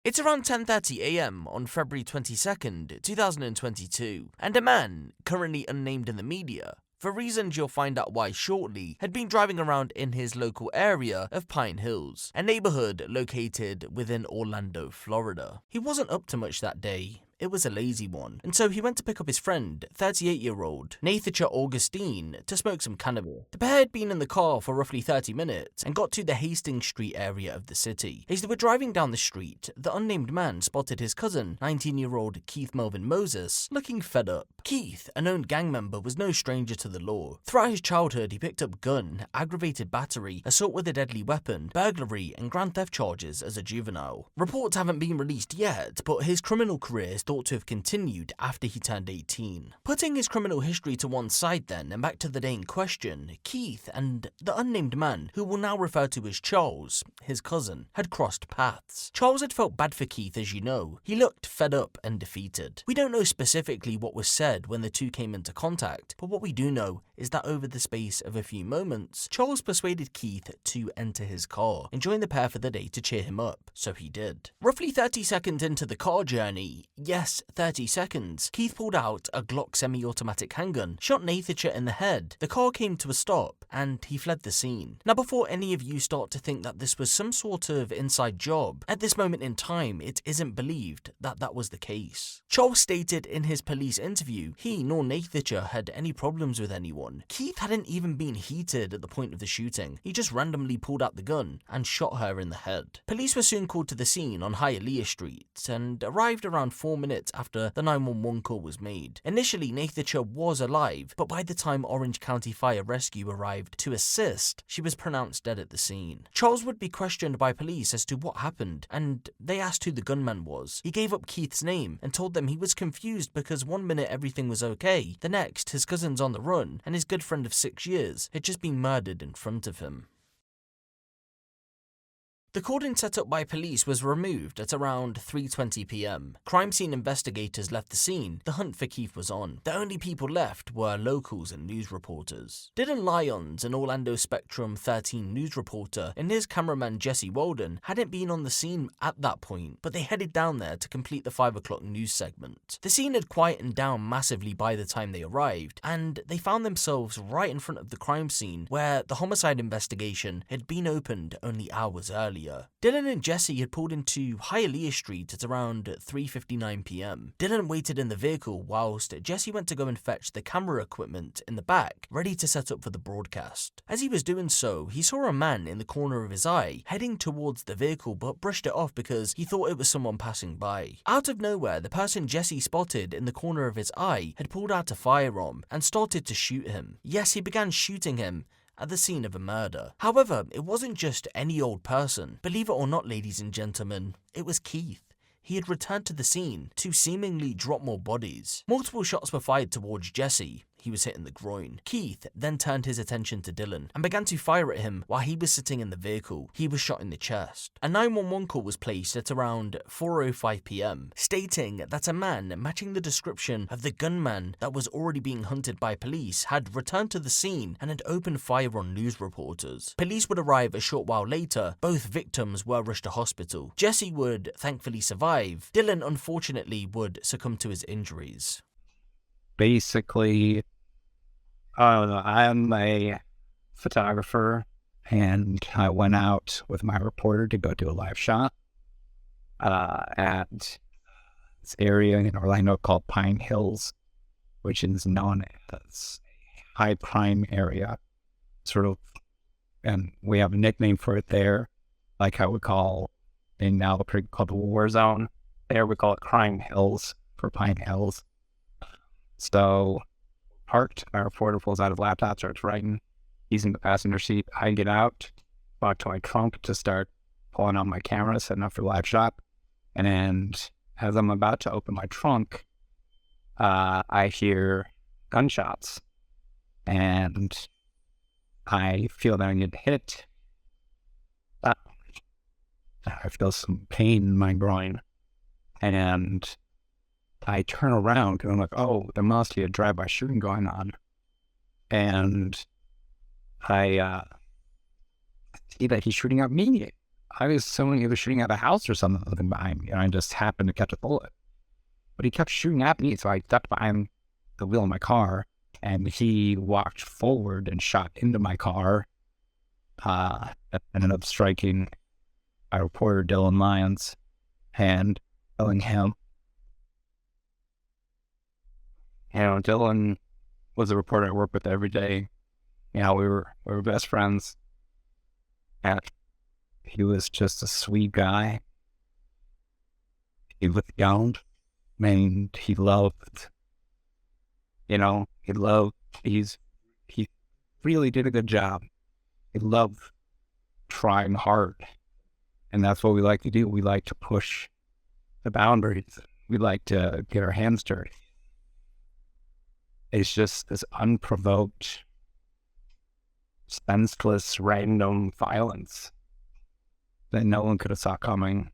It's around 10:30 a.m. on February 22nd, 2022, and a man, currently unnamed in the media, for reasons you'll find out why shortly, had been driving around in his local area of Pine Hills, a neighborhood located within Orlando, Florida. He wasn't up to much that day. It was a lazy one, and so he went to pick up his friend, 38-year-old Nathacha Augustin, to smoke some cannabis. The pair had been in the car for roughly 30 minutes and got to the Hastings Street area of the city. As they were driving down the street, the unnamed man spotted his cousin, 19-year-old Keith Melvin Moses, looking fed up. Keith, a known gang member, was no stranger to the law. Throughout his childhood, he picked up gun, aggravated battery, assault with a deadly weapon, burglary, and grand theft charges as a juvenile. Reports haven't been released yet, but his criminal career is thought to have continued after he turned 18. Putting his criminal history to one side then, and back to the day in question, Keith and the unnamed man, who we'll now refer to as Charles, his cousin, had crossed paths. Charles had felt bad for Keith, as you know. He looked fed up and defeated. We don't know specifically what was said when the two came into contact, but what we do know is that over the space of a few moments, Charles persuaded Keith to enter his car and join the pair for the day to cheer him up, so he did. Roughly 30 seconds into the car journey, yes, 30 seconds, Keith pulled out a Glock semi-automatic handgun, shot Nathacha in the head. The car came to a stop, and he fled the scene. Now, before any of you start to think that this was some sort of inside job, at this moment in time, it isn't believed that that was the case. Charles stated in his police interview he nor Nathacha had any problems with anyone. Keith hadn't even been heated at the point of the shooting. He just randomly pulled out the gun and shot her in the head. Police were soon called to the scene on Hialeah Street and arrived around 4 minutes after the 911 call was made. Initially, Nathacha was alive, but by the time Orange County Fire Rescue arrived to assist, she was pronounced dead at the scene. Charles would be questioned by police as to what happened, and they asked who the gunman was. He gave up Keith's name and told them he was confused because one minute everything was okay, the next his cousin's on the run, and his good friend of 6 years had just been murdered in front of him. The cordon set up by police was removed at around 3:20 p.m. Crime scene investigators left the scene. The hunt for Keith was on. The only people left were locals and news reporters. Dylan Lyons, an Orlando Spectrum 13 news reporter, and his cameraman Jesse Walden hadn't been on the scene at that point, but they headed down there to complete the 5 o'clock news segment. The scene had quietened down massively by the time they arrived, and they found themselves right in front of the crime scene where the homicide investigation had been opened only hours earlier. Dylan and Jesse had pulled into Hialeah Street at around 3:59 p.m. Dylan waited in the vehicle whilst Jesse went to go and fetch the camera equipment in the back, ready to set up for the broadcast. As he was doing so, he saw a man in the corner of his eye heading towards the vehicle but brushed it off because he thought it was someone passing by. Out of nowhere, the person Jesse spotted in the corner of his eye had pulled out a firearm and started to shoot him. Yes, he began shooting him at the scene of a murder. However, it wasn't just any old person. Believe it or not, ladies and gentlemen, it was Keith. He had returned to the scene to seemingly drop more bodies. Multiple shots were fired towards Jesse. He was hit in the groin. Keith then turned his attention to Dylan and began to fire at him while he was sitting in the vehicle. He was shot in the chest. A 911 call was placed at around 4:05 p.m, stating that a man matching the description of the gunman that was already being hunted by police had returned to the scene and had opened fire on news reporters. Police would arrive a short while later. Both victims were rushed to hospital. Jesse would thankfully survive. Dylan, unfortunately, would succumb to his injuries. Basically, I'm a photographer, and I went out with my reporter to go do a live shot at this area in Orlando called Pine Hills, which is known as a high crime area, sort of, and we have a nickname for it there, like how we call in Albuquerque called the War Zone. There we call it Crime Hills for Pine Hills. So, parked, our reporter pulls out his laptop, starts writing. He's in the passenger seat. I get out, walk to my trunk to start pulling out my camera, setting up for live shot. And as I'm about to open my trunk, I hear gunshots. And I feel that I get hit. I feel some pain in my groin. And I turn around and I'm like, oh, there must be a drive-by shooting going on. And I see that he's shooting at me. I was assuming he was shooting at a house or something behind me, and I just happened to catch a bullet. But he kept shooting at me, so I ducked behind the wheel of my car, and he walked forward and shot into my car. Ended up striking my reporter, Dylan Lyons, and killing him. You know, Dylan was a reporter I worked with every day. You know, we were best friends. And he was just a sweet guy. He was young, and he loved, he really did a good job. He loved trying hard. And that's what we like to do. We like to push the boundaries. We like to get our hands dirty. It's just this unprovoked, senseless, random violence that no one could have saw coming.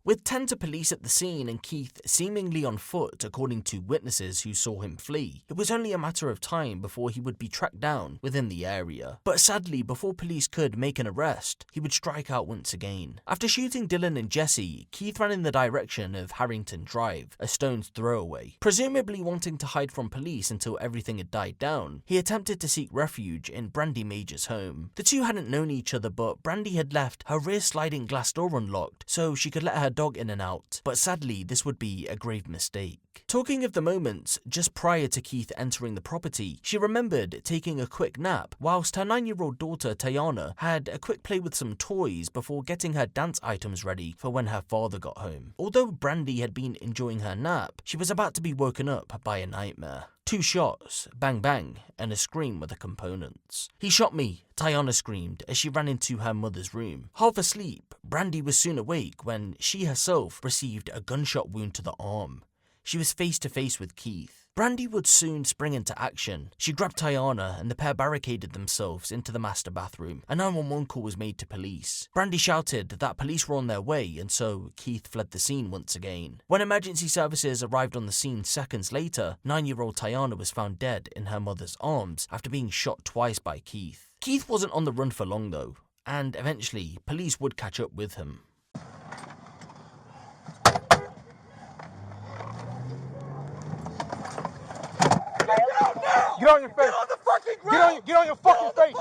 With 10 to police at the scene and Keith seemingly on foot according to witnesses who saw him flee, it was only a matter of time before he would be tracked down within the area. But sadly, before police could make an arrest, he would strike out once again. After shooting Dylan and Jesse, Keith ran in the direction of Harrington Drive, a stone's throw away. Presumably wanting to hide from police until everything had died down, he attempted to seek refuge in Brandy Major's home. The two hadn't known each other, but Brandy had left her rear sliding glass door unlocked so she could let her dog in and out, but sadly this would be a grave mistake. Talking of the moments just prior to Keith entering the property, she remembered taking a quick nap whilst her 9-year-old daughter Tayana had a quick play with some toys before getting her dance items ready for when her father got home. Although Brandy had been enjoying her nap, she was about to be woken up by a nightmare. 2 shots, bang bang, and a scream were the components. "He shot me," Tayana screamed as she ran into her mother's room. Half asleep, Brandy was soon awake when she herself received a gunshot wound to the arm. She was face to face with Keith. Brandy would soon spring into action. She grabbed Tayana and the pair barricaded themselves into the master bathroom. A 911 call was made to police. Brandy shouted that police were on their way, and so Keith fled the scene once again. When emergency services arrived on the scene seconds later, 9-year-old Tayana was found dead in her mother's arms after being shot twice by Keith. Keith wasn't on the run for long though, and eventually police would catch up with him. Get on your face. Get on the fucking ground. Get on your fucking face.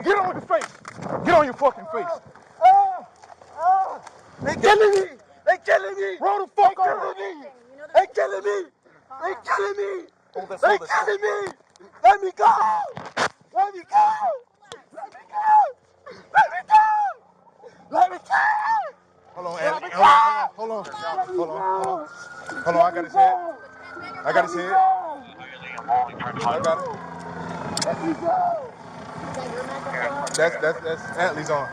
Get on your face. Get on your fucking face. They killing me. They killing me. Roll the fuck over. They killing me. They killing me. They killing me. Let me go. Let me go. Let me go. Let me go. Let me go. Hold on, Andy. Hold on. Hold on. I gotta see it. I gotta see it. I got it. Let me go. That's Antley's on.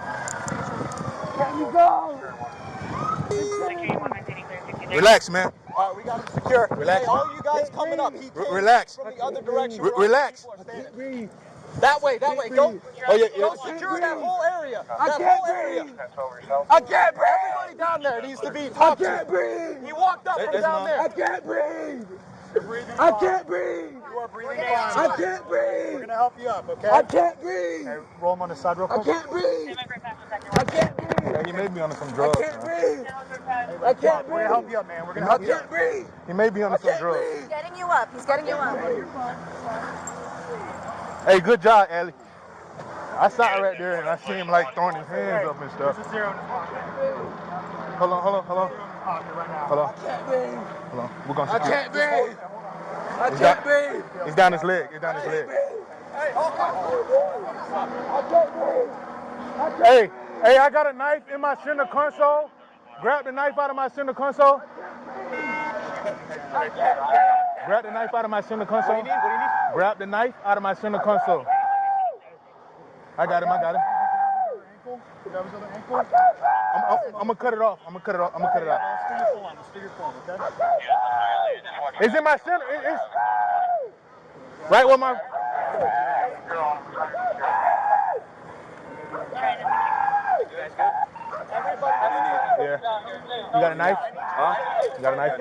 Let me go. Relax, man. All right, we got him secure. Relax. Hey, all you guys coming up. He came relax. From the other direction. Relax. That way. Go. Oh yeah. Go secure that whole area. That whole area. I can't breathe. Everybody down there needs to be talked to. I can't breathe. He walked up from down there. I can't breathe. I can't breathe. You are breathing fine. I can't breathe. We're gonna help you up, okay? I can't breathe. Hey, roll him on the side real quick. I can't breathe. I can't breathe. Yeah, he may be on some drugs. I can't breathe. I can't breathe. We're gonna help you up, man. We're gonna help you up. I can't breathe. He may be on some drugs. He's getting you up. He's getting you up. Hey, good job, Ellie. I saw right there and I see him like throwing his hands up and stuff. Hold on. I can't breathe. Hold on. We're gonna secure. I can't breathe. I can't breathe. It's down his leg. It's down his leg. Hey, I got a knife in my center console. Grab the knife out of my center console. Grab the knife out of my center console. What do you need? Grab the knife out of my center console. I got him. I'm gonna cut it off. It's in my center. It's right where my. Yeah. You got a knife? Huh? You got a knife?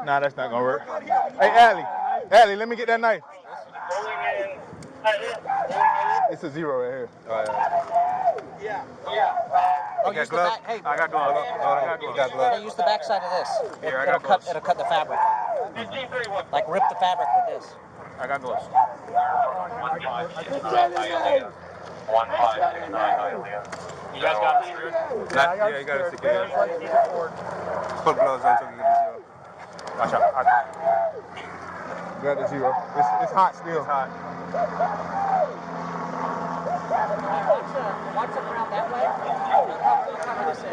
Nah, that's not gonna work. Hey, Allie, let me get that knife. It's a 0 right here. Yeah. Oh, use the back. Hey, I got gloves. I got gloves. Hey, use the back side of this. Here, I got gloves. It'll cut the fabric. Like rip the fabric with this. I got gloves. 1569. You guys got it secured? Yeah, you got it secured. Put gloves on so we can get the 0. Watch out. Got the 0. It's hot still. It's hot. Watch it around that way. Cover this in.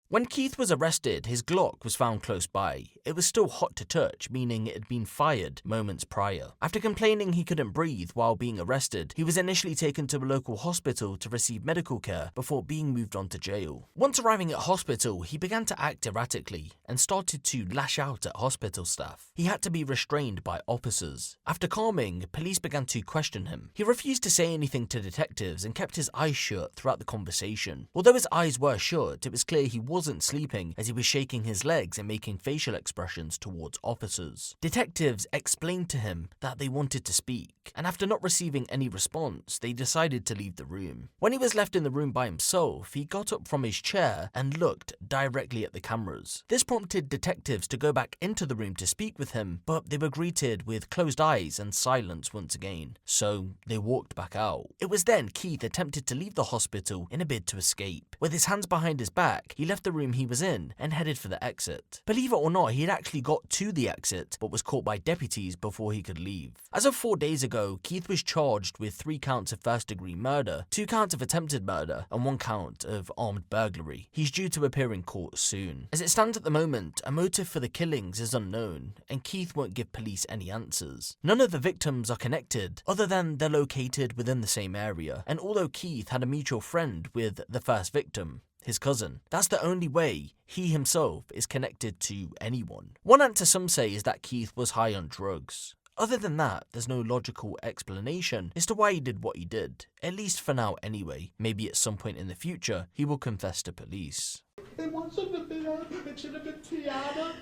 When Keith was arrested, his Glock was found close by. It was still hot to touch, meaning it had been fired moments prior. After complaining he couldn't breathe while being arrested, he was initially taken to a local hospital to receive medical care before being moved on to jail. Once arriving at hospital, he began to act erratically and started to lash out at hospital staff. He had to be restrained by officers. After calming, police began to question him. He refused to say anything to detectives and kept his eyes shut throughout the conversation. Although his eyes were shut, it was clear he wasn't sleeping as he was shaking his legs and making facial expressions towards officers. Detectives explained to him that they wanted to speak, and after not receiving any response, they decided to leave the room. When he was left in the room by himself, he got up from his chair and looked directly at the cameras. This prompted detectives to go back into the room to speak with him, but they were greeted with closed eyes and silence once again, so they walked back out. It was then Keith attempted to leave the hospital in a bid to escape. With his hands behind his back, he left the room he was in and headed for the exit. Believe it or not, he had actually got to the exit, but was caught by deputies before he could leave. As of 4 days ago, Keith was charged with 3 counts of first-degree murder, 2 counts of attempted murder, and 1 count of armed burglary. He's due to appear in court soon. As it stands at the moment, a motive for the killings is unknown, and Keith won't give police any answers. None of the victims are connected, other than they're located within the same area, and although Keith had a mutual friend with the first victim, his cousin, that's the only way he himself is connected to anyone. One answer some say is that Keith was high on drugs. Other than that, there's no logical explanation as to why he did what he did, at least for now anyway. Maybe at some point in the future, he will confess to police. It shouldn't have been her. It should have been Tiana.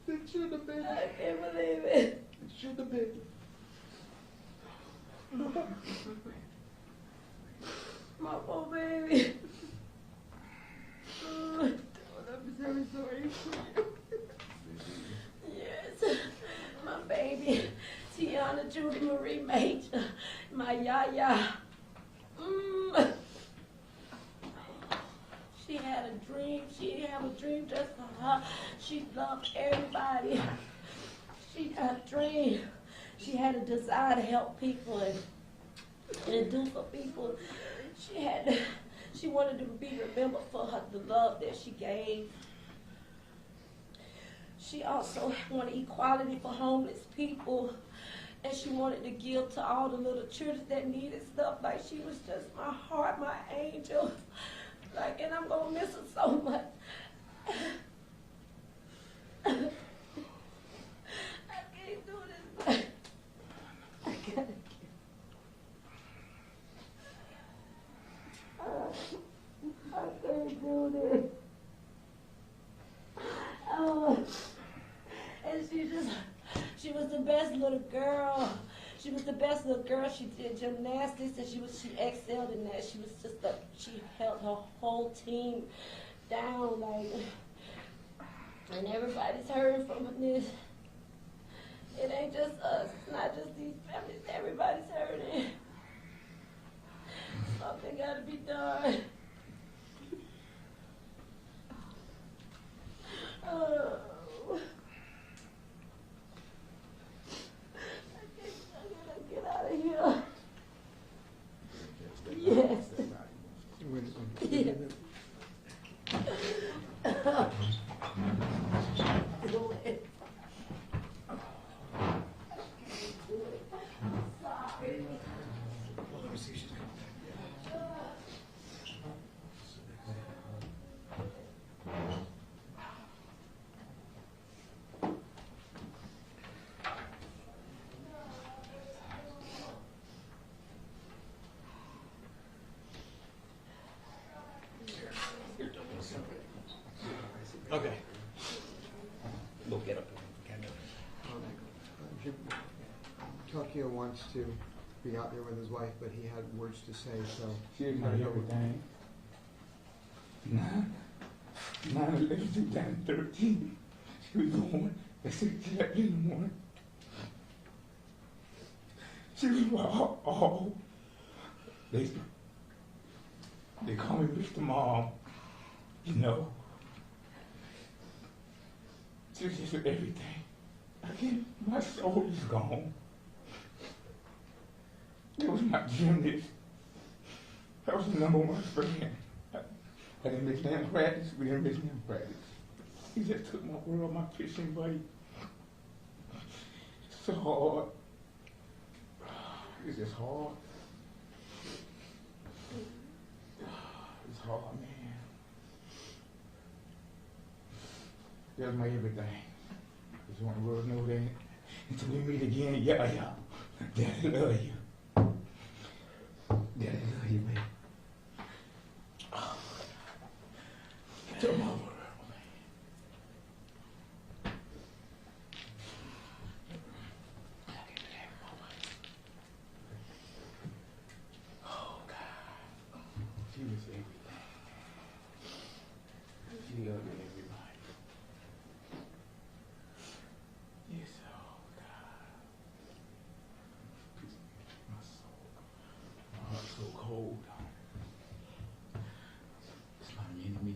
It should have been. I can't believe it. It should have been. My poor baby. I'm very sorry. Yes, my baby, Tiana Judy Marie Major, my Yaya. She had a dream. She didn't have a dream just for her. She loved everybody. She had a dream. She had a desire to help people and do for people. She wanted to be remembered for the love that she gave. She also wanted equality for homeless people, and she wanted to give to all the little children that needed stuff. Like, she was just my heart, my angel. Like, and I'm gonna miss her so much. I can't do this. I gotta I can't do this. Oh, and she was the best little girl. She was the best little girl. She did gymnastics, and she excelled in that. She held her whole team down, like, and everybody's hurting from this. It ain't just us. It's not just these families. Everybody's hurting. Something gotta be done. Oh. I gotta get out of here. Yes. Yes. Do it. wants to be out there with his wife, but he had words to say, so. She was my everything. 9/11, 2013. She was born at 6:11 in the morning. She was all they call me Mr. Mom, you know. She was just everything. Again, my soul is gone. It was my gymnast. That was the number one friend. I didn't miss damn practice. We didn't miss damn practice. He just took my world, my fishing buddy. It's so hard. It's just hard. It's hard, man. That's my everything. Just want the world to know that until we meet again, yeah. Daddy love you. Daddy love you, man. To my world, man. Oh, God. She was everything. She loved everybody. Yes, oh, God. My soul. My heart's so cold. It's my enemy, man.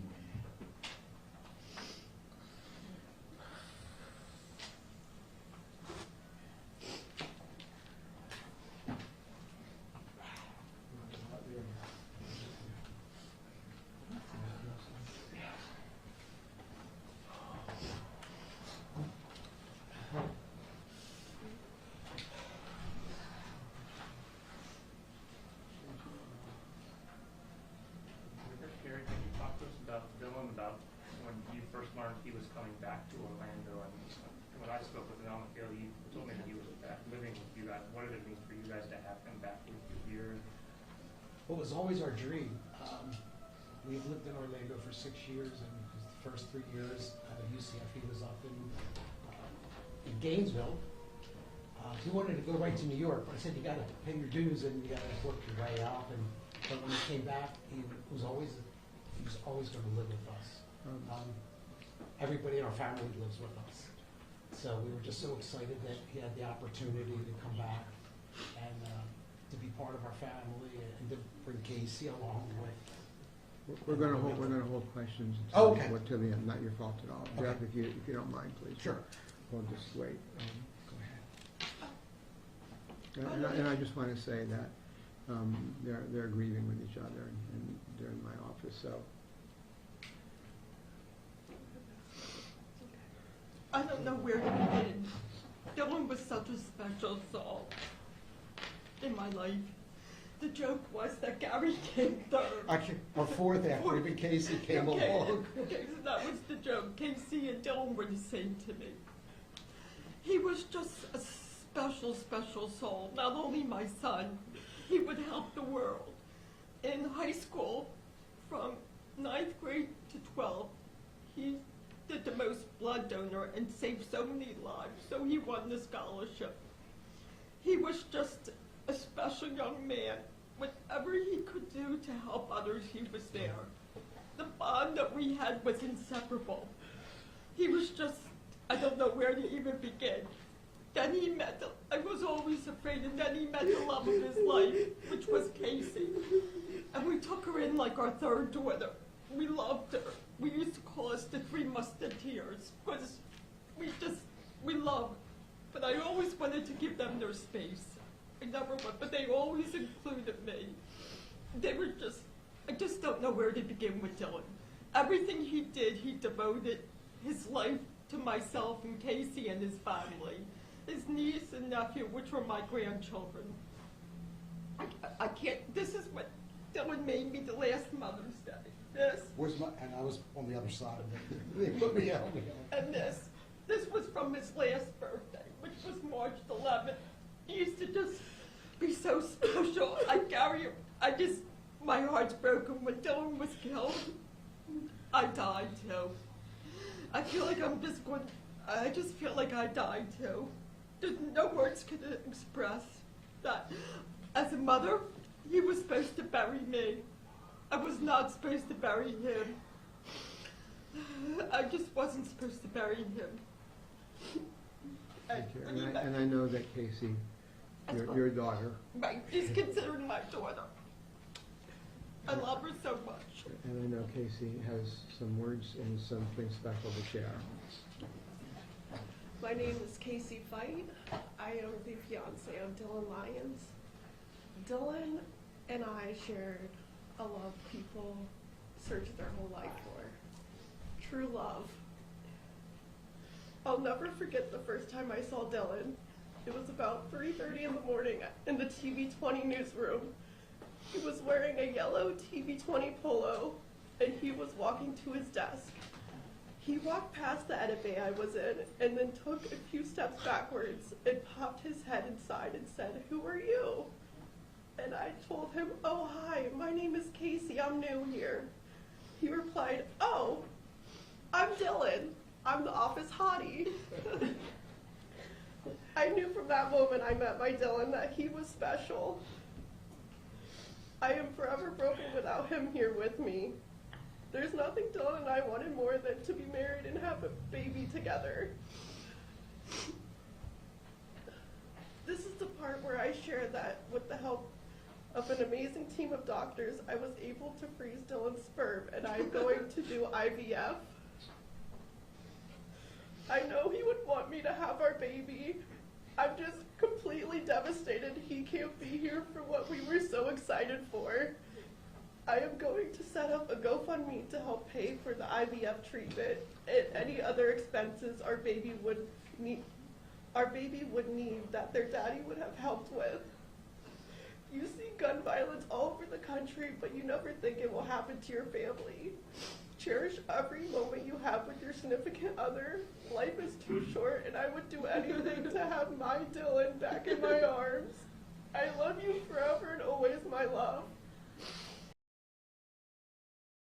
Gary, can you talk to us about Dylan, about when you first learned he was coming back to Orlando? And when I spoke with him on the field, he told me that he was back living with you guys. What did it mean for you guys to have him back with you here? Well, it was always our dream. We've lived in Orlando for 6 years, and the first 3 years at UCF, he was up in Gainesville. He wanted to go right to New York, but I said, you got to pay your dues and you got to work your way up. But when he came back, he was always going to live with us. Everybody in our family lives with us. So we were just so excited that he had the opportunity to come back and to be part of our family and to bring Casey along with. We're going to hold questions Okay. To the end. Not your fault at all. Okay. Jeff, if you don't mind, please. Sure. We'll just wait. Go ahead. And I just want to say that they're grieving with each other, and they're in my office. So I don't know where to begin. Dylan was such a special soul in my life. The joke was that Gary came third. Or fourth after even Casey came along. Okay, so that was the joke. Casey and Dylan were the same to me. He was just a special, special soul. Not only my son, he would help the world. In high school, from 9th grade to 12th, he did the most blood donor and saved so many lives, so he won the scholarship. He was just a special young man. Whatever he could do to help others, he was there. The bond that we had was inseparable. He was just, I don't know where to even begin. Then he met, I was always afraid, and then he met the love of his life, which was Casey. And we took her in like our third daughter. We loved her. We used to call us the Three Musketeers, because we loved. But I always wanted to give them their space. I never would, but they always included me. They were I just don't know where to begin with Dylan. Everything he did, he devoted his life to myself and Casey and his family. His niece and nephew, which were my grandchildren. I can't, this is what Dylan made me the last Mother's Day. This. And I was on the other side of it. They put me out. And this was from his last birthday, which was March 11th. He used to just be so special. My heart's broken. When Dylan was killed, I died too. I feel like I just feel like I died too. There's no words could express that as a mother, he was supposed to bury me. I was not supposed to bury him. I just wasn't supposed to bury him. Thank you. And I know that Casey, your daughter. Right, she's considered my daughter. I love her so much. And I know Casey has some words and something special to share. My name is Casey Fight. I am the fiance of Dylan Lyons. Dylan and I shared a love people search their whole life for. True love. I'll never forget the first time I saw Dylan. It was about 3:30 in the morning in the TV20 newsroom. He was wearing a yellow TV20 polo, and he was walking to his desk. He walked past the edit bay I was in, and then took a few steps backwards and popped his head inside and said, "Who are you?" And I told him, "Oh, hi, my name is Casey, I'm new here." He replied, "Oh, I'm Dylan. I'm the office hottie." I knew from that moment I met my Dylan that he was special. I am forever broken without him here with me. There's nothing Dylan and I wanted more than to be married and have a baby together. This is the part where I share that with the help of an amazing team of doctors, I was able to freeze Dylan's sperm, and I'm going to do IVF. I know he would want me to have our baby. I'm just completely devastated he can't be here for what we were so excited for. I am going to set up a GoFundMe to help pay for the IVF treatment and any other expenses our baby would need that their daddy would have helped with. You see gun violence all over the country, but you never think it will happen to your family. Cherish every moment you have with your significant other. Life is too short, and I would do anything to have my Dylan back in my arms. I love you forever and always, my love.